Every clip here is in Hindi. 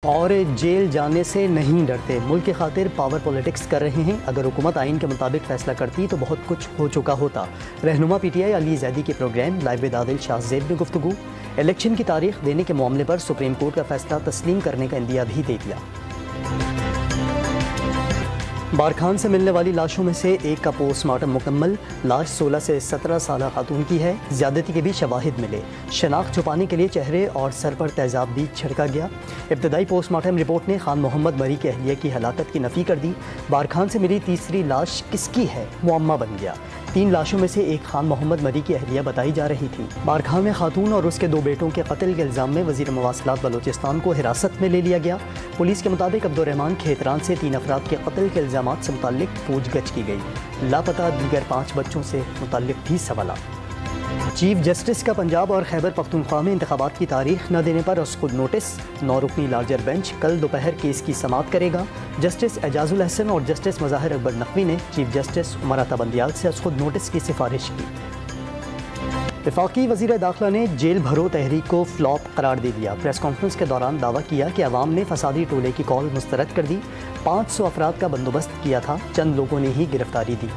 और जेल जाने से नहीं डरते, मुल्क की खातिर पावर पॉलिटिक्स कर रहे हैं। अगर हुकूमत आइन के मुताबिक फैसला करती तो बहुत कुछ हो चुका होता। रहनुमा PTI अली जैदी के program live with Adil Shahzeb में गुफ्तगू। इलेक्शन की तारीख देने के मामले पर सुप्रीम कोर्ट का फैसला तस्लीम करने का इंदिया भी दे दिया। बारखान से मिलने वाली लाशों में से एक का पोस्टमार्टम मुकम्मल। लाश 16 से 17 साल खातून की है। ज्यादती के भी शवाहिद मिले। शनाख्त छुपाने के लिए चेहरे और सर पर तेजाब भी छिड़का गया। इब्तदाई पोस्टमार्टम रिपोर्ट ने खान मोहम्मद मरी के अहलिया की हलाकत की नफ़ी कर दी। बारखान से मिली तीसरी लाश किसकी है, मुअम्मा बन गया। 3 लाशों में से एक खान मोहम्मद मरी की अहलिया बताई जा रही थी। बारखान में खातून और उसके 2 बेटों के कत्ल के इल्ज़ाम में वज़ीर मवासिलात बलोचिस्तान को हिरासत में ले लिया गया। पुलिस के मुताबिक अब्दुर्रहमान खेतरान से 3 अफराद के कत्ल के इल्ज़ामात से मुताल्लिक पूछगछ की गई। लापता दीगर 5 बच्चों से मुताल्लिक भी सवालात। चीफ जस्टिस का पंजाब और खैबर पख्तूनख्वा में इंतखाबात की तारीख न देने पर खुद नोटिस। 9 रुकनी लार्जर बेंच कल दोपहर केस की समाअत करेगा। जस्टिस एजाजुल हसन और जस्टिस मज़ाहिर अकबर नकवी ने चीफ जस्टिस उमर अता बंदियाल से खुद नोटिस की सिफारिश की। वफाकी वज़ीर दाखिला ने जेल भरो तहरीक को फ्लॉप करार दे दिया। प्रेस कॉन्फ्रेंस के दौरान दावा किया कि अवाम ने फसादी टोले की कॉल मुस्तरद कर दी। 500 अफराद का बंदोबस्त किया था, चंद लोगों ने ही गिरफ्तारी दी।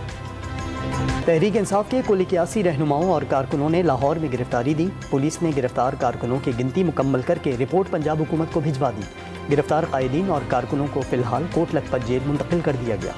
तहरीक इंसाफ के कुल 81 रहनुमाओं और कारकुनों ने लाहौर में गिरफ्तारी दी। पुलिस ने गिरफ्तार कारकुनों की गिनती मुकम्मल करके रिपोर्ट पंजाब हुकूमत को भिजवा दी। गिरफ्तार कायदीन और कारकुनों को फिलहाल कोट लखपत जेल मुंतकिल कर दिया गया।